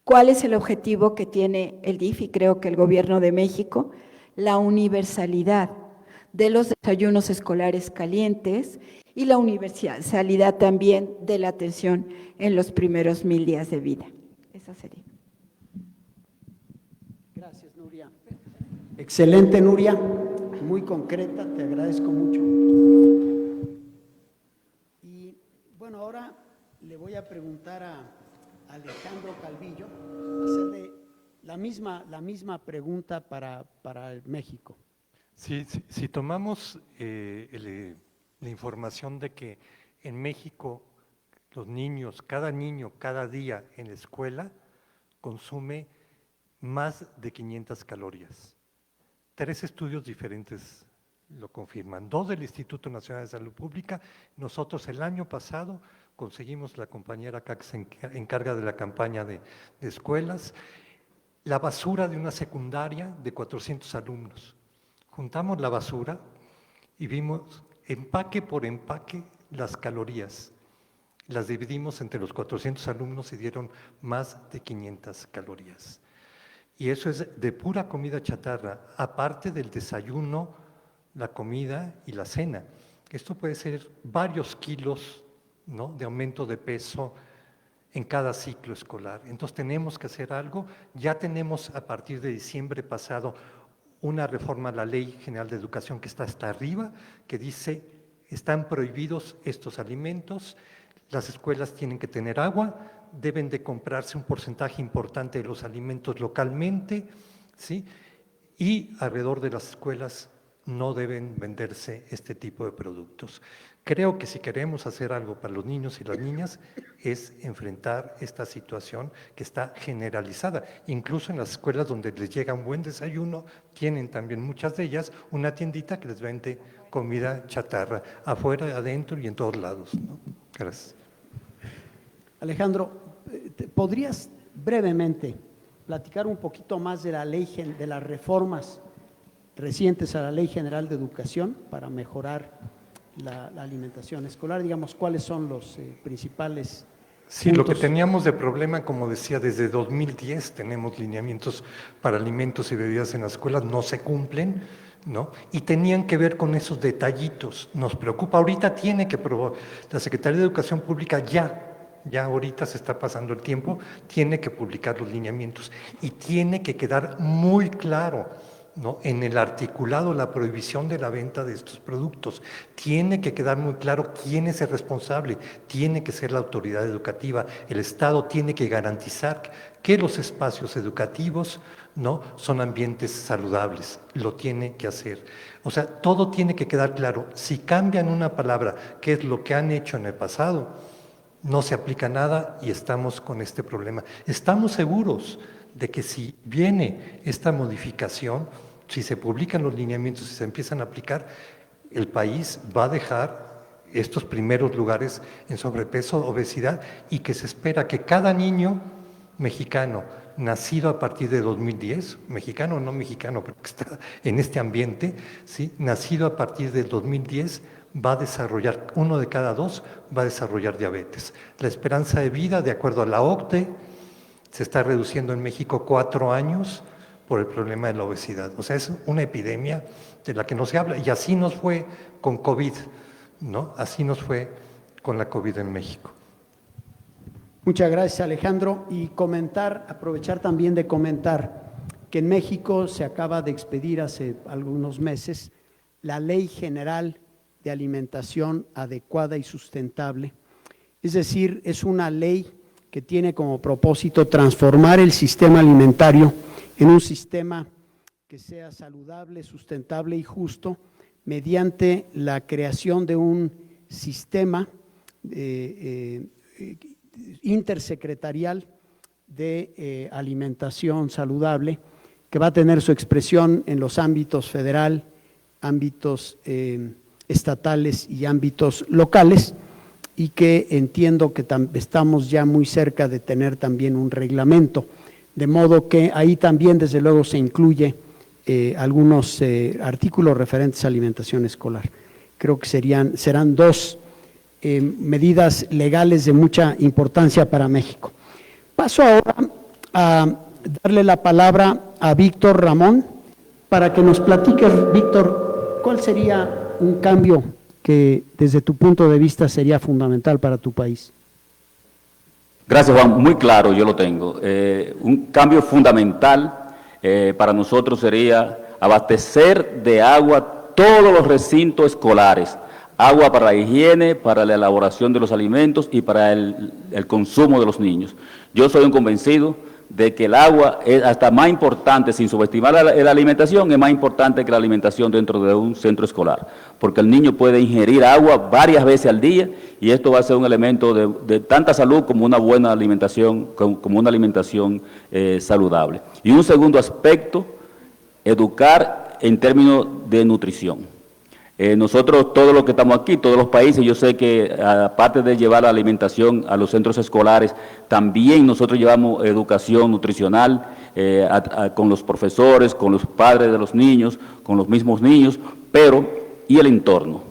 ¿Cuál es el objetivo que tiene el DIF y creo que el Gobierno de México? La universalidad de los desayunos escolares calientes y la universalidad también de la atención en los primeros 1000 días de vida. Esa sería. Gracias, Nuria. Excelente, Nuria, muy concreta, te agradezco mucho. Y bueno, ahora le voy a preguntar a Alejandro Calvillo, hacerle la misma pregunta para México. Si tomamos la información de que en México los niños, cada niño, cada día en la escuela consume más de 500 calorías. 3 estudios diferentes lo confirman, 2 del Instituto Nacional de Salud Pública. Nosotros el año pasado conseguimos, la compañera acá que se encarga de la campaña de escuelas, la basura de una secundaria de 400 alumnos. Juntamos la basura y vimos empaque por empaque las calorías. Las dividimos entre los 400 alumnos y dieron más de 500 calorías. Y eso es de pura comida chatarra, aparte del desayuno, la comida y la cena. Esto puede ser varios kilos, ¿no?, de aumento de peso en cada ciclo escolar. Entonces tenemos que hacer algo. Ya tenemos a partir de diciembre pasado una reforma a la Ley General de Educación que está hasta arriba, que dice están prohibidos estos alimentos, las escuelas tienen que tener agua, deben de comprarse un porcentaje importante de los alimentos localmente, ¿sí? Y alrededor de las escuelas no deben venderse este tipo de productos. Creo que si queremos hacer algo para los niños y las niñas es enfrentar esta situación que está generalizada. Incluso en las escuelas donde les llega un buen desayuno, tienen también muchas de ellas una tiendita que les vende comida chatarra, afuera, adentro y en todos lados, ¿no? Gracias. Alejandro, ¿podrías brevemente platicar un poquito más de la ley, de las reformas recientes a la Ley General de Educación para mejorar la alimentación escolar? Digamos, ¿cuáles son los principales Sí, lo que puntos? teníamos de problema, como decía, desde 2010 tenemos lineamientos para alimentos y bebidas en las escuelas, no se cumplen, ¿no? Y tenían que ver con esos detallitos. Nos preocupa, ahorita tiene que probar, la Secretaría de Educación Pública ya ahorita se está pasando el tiempo, tiene que publicar los lineamientos y tiene que quedar muy claro, ¿no?, en el articulado la prohibición de la venta de estos productos. Tiene que quedar muy claro quién es el responsable, tiene que ser la autoridad educativa, el Estado tiene que garantizar que los espacios educativos, ¿no?, son ambientes saludables, lo tiene que hacer. O sea, todo tiene que quedar claro. Si cambian una palabra, que es lo que han hecho en el pasado, no se aplica nada y estamos con este problema. Estamos seguros de que si viene esta modificación, si se publican los lineamientos y se empiezan a aplicar, el país va a dejar estos primeros lugares en sobrepeso, obesidad, y que se espera que cada niño mexicano nacido a partir de 2010, mexicano o no mexicano, pero que está en este ambiente, ¿sí?, nacido a partir del 2010, va a desarrollar, 1 de cada 2 va a desarrollar diabetes. La esperanza de vida, de acuerdo a la OCDE, se está reduciendo en México 4 años por el problema de la obesidad. O sea, es una epidemia de la que no se habla. Y así nos fue con COVID, ¿no? Así nos fue con la COVID en México. Muchas gracias, Alejandro. Y aprovechar también de comentar que en México se acaba de expedir hace algunos meses la Ley General de Alimentación Adecuada y Sustentable. Es decir, es una ley que tiene como propósito transformar el sistema alimentario en un sistema que sea saludable, sustentable y justo, mediante la creación de un sistema intersecretarial de alimentación saludable que va a tener su expresión en los ámbitos federal, ámbitos estatales y ámbitos locales, y que entiendo que estamos ya muy cerca de tener también un reglamento, de modo que ahí también desde luego se incluye algunos artículos referentes a alimentación escolar. Creo que serán 2 medidas legales de mucha importancia para México. Paso ahora a darle la palabra a Víctor Ramón para que nos platique, Víctor, ¿cuál sería un cambio que desde tu punto de vista sería fundamental para tu país? Gracias, Juan. Muy claro, yo lo tengo. Un cambio fundamental para nosotros sería abastecer de agua todos los recintos escolares. Agua para la higiene, para la elaboración de los alimentos y para el consumo de los niños. Yo soy un convencido de que el agua es hasta más importante, sin subestimar la alimentación, es más importante que la alimentación dentro de un centro escolar, porque el niño puede ingerir agua varias veces al día y esto va a ser un elemento de tanta salud como una buena alimentación, como una alimentación saludable. Y un segundo aspecto, educar en términos de nutrición. Nosotros, todos los que estamos aquí, todos los países, yo sé que aparte de llevar la alimentación a los centros escolares, también nosotros llevamos educación nutricional con los profesores, con los padres de los niños, con los mismos niños, pero ¿y el entorno?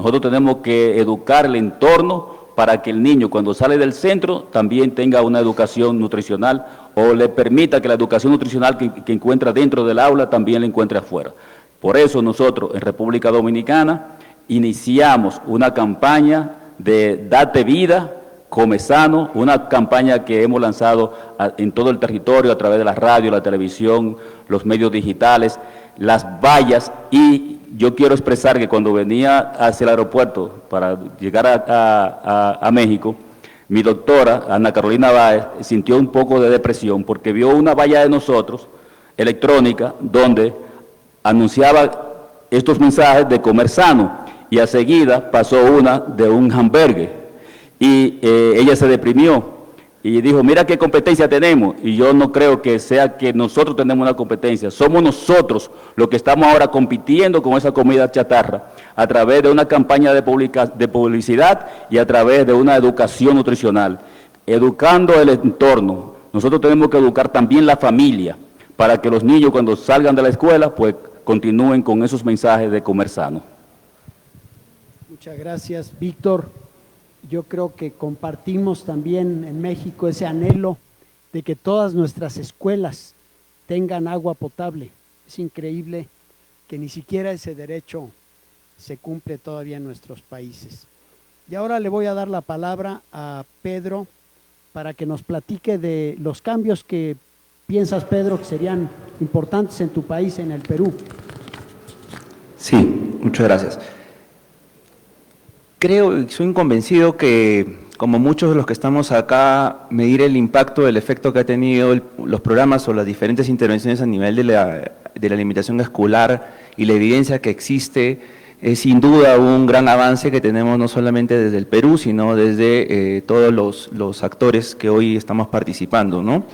Nosotros tenemos que educar el entorno para que el niño cuando sale del centro también tenga una educación nutricional o le permita que la educación nutricional que encuentra dentro del aula también la encuentre afuera. Por eso nosotros en República Dominicana iniciamos una campaña de Date Vida, Come Sano, una campaña que hemos lanzado en todo el territorio a través de la radio, la televisión, los medios digitales, las vallas, y yo quiero expresar que cuando venía hacia el aeropuerto para llegar a México, mi doctora, Ana Carolina Báez, sintió un poco de depresión porque vio una valla de nosotros, electrónica, donde anunciaba estos mensajes de comer sano, y a seguida pasó una de un hamburger, y ella se deprimió y dijo, mira qué competencia tenemos, y yo no creo que sea que nosotros tenemos una competencia, somos nosotros los que estamos ahora compitiendo con esa comida chatarra a través de una campaña de publicidad y a través de una educación nutricional, educando el entorno. Nosotros tenemos que educar también la familia para que los niños cuando salgan de la escuela pues continúen con esos mensajes de comer sano. Muchas gracias, Víctor. Yo creo que compartimos también en México ese anhelo de que todas nuestras escuelas tengan agua potable. Es increíble que ni siquiera ese derecho se cumple todavía en nuestros países. Y ahora le voy a dar la palabra a Pedro para que nos platique de los cambios que piensas, Pedro, que serían importantes en tu país, en el Perú. Sí, muchas gracias. Soy convencido que, como muchos de los que estamos acá, medir el impacto, el efecto que ha tenido los programas o las diferentes intervenciones a nivel de la alimentación escolar y la evidencia que existe, es sin duda un gran avance que tenemos no solamente desde el Perú, sino desde todos los actores que hoy estamos participando, ¿no?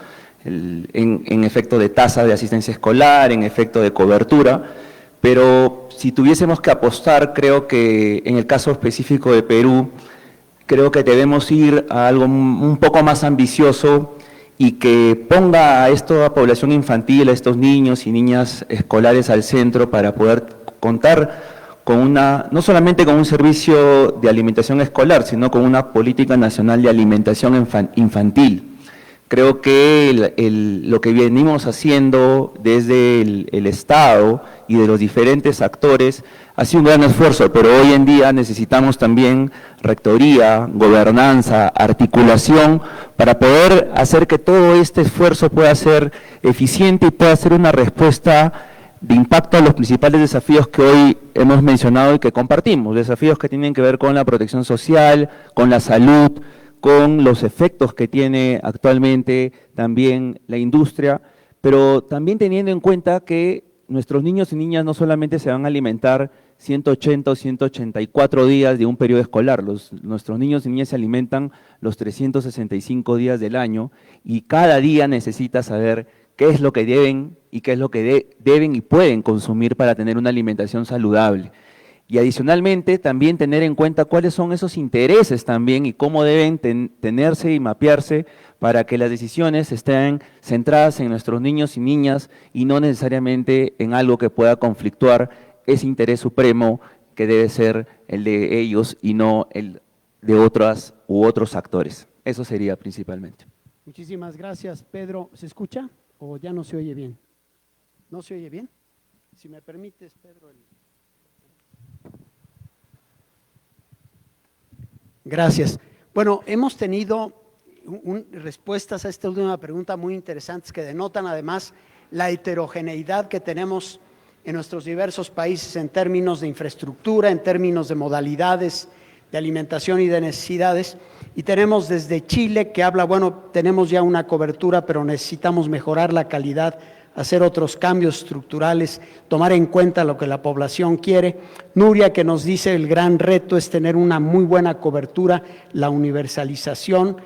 En efecto de tasa de asistencia escolar, en efecto de cobertura, pero si tuviésemos que apostar, creo que en el caso específico de Perú, creo que debemos ir a algo un poco más ambicioso y que ponga a esta población infantil, a estos niños y niñas escolares al centro para poder contar con no solamente con un servicio de alimentación escolar, sino con una política nacional de alimentación infantil. Creo que lo que venimos haciendo desde el Estado y de los diferentes actores ha sido un gran esfuerzo, pero hoy en día necesitamos también rectoría, gobernanza, articulación, para poder hacer que todo este esfuerzo pueda ser eficiente y pueda ser una respuesta de impacto a los principales desafíos que hoy hemos mencionado y que compartimos, desafíos que tienen que ver con la protección social, con la salud, con los efectos que tiene actualmente también la industria, pero también teniendo en cuenta que nuestros niños y niñas no solamente se van a alimentar 180 o 184 días de un periodo escolar, nuestros niños y niñas se alimentan los 365 días del año y cada día necesita saber qué es lo que deben y qué es lo que deben y pueden consumir para tener una alimentación saludable. Y adicionalmente también tener en cuenta cuáles son esos intereses también y cómo deben tenerse y mapearse para que las decisiones estén centradas en nuestros niños y niñas y no necesariamente en algo que pueda conflictuar ese interés supremo que debe ser el de ellos y no el de otras u otros actores. Eso sería principalmente. Muchísimas gracias, Pedro. ¿Se escucha o ya no se oye bien? ¿No se oye bien? Si me permites, Pedro. Gracias. Bueno, hemos tenido respuestas a esta última pregunta muy interesantes que denotan además la heterogeneidad que tenemos en nuestros diversos países en términos de infraestructura, en términos de modalidades de alimentación y de necesidades. Y tenemos desde Chile que habla, bueno, tenemos ya una cobertura, pero necesitamos mejorar la calidad, hacer otros cambios estructurales, tomar en cuenta lo que la población quiere. Nuria, que nos dice el gran reto es tener una muy buena cobertura, la universalización.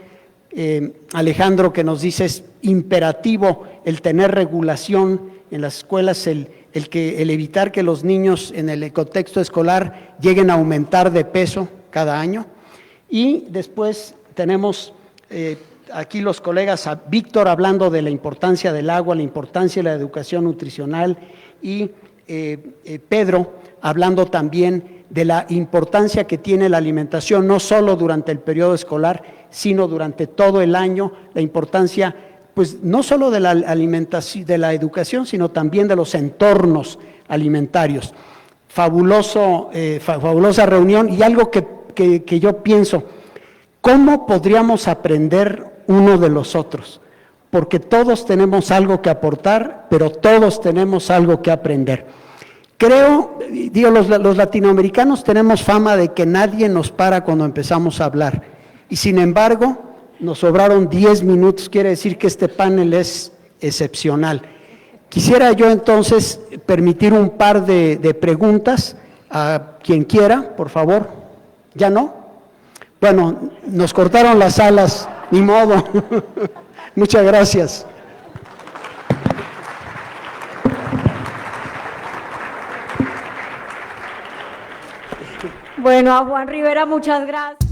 Alejandro, que nos dice es imperativo el tener regulación en las escuelas, el evitar que los niños en el contexto escolar lleguen a aumentar de peso cada año. Y después tenemos aquí los colegas, a Víctor hablando de la importancia del agua, la importancia de la educación nutricional y Pedro hablando también de la importancia que tiene la alimentación, no solo durante el periodo escolar, sino durante todo el año, la importancia, pues no solo de la alimentación, de la educación, sino también de los entornos alimentarios. Fabulosa reunión, y algo que yo pienso, ¿cómo podríamos aprender uno de los otros? Porque todos tenemos algo que aportar, pero todos tenemos algo que aprender. Creo, digo, los latinoamericanos tenemos fama de que nadie nos para cuando empezamos a hablar, y sin embargo, nos sobraron 10 minutos, quiere decir que este panel es excepcional. Quisiera yo entonces permitir un par de preguntas a quien quiera, por favor. ¿Ya no? Bueno, nos cortaron las alas, ni modo. Muchas gracias. Bueno, a Juan Rivera, muchas gracias.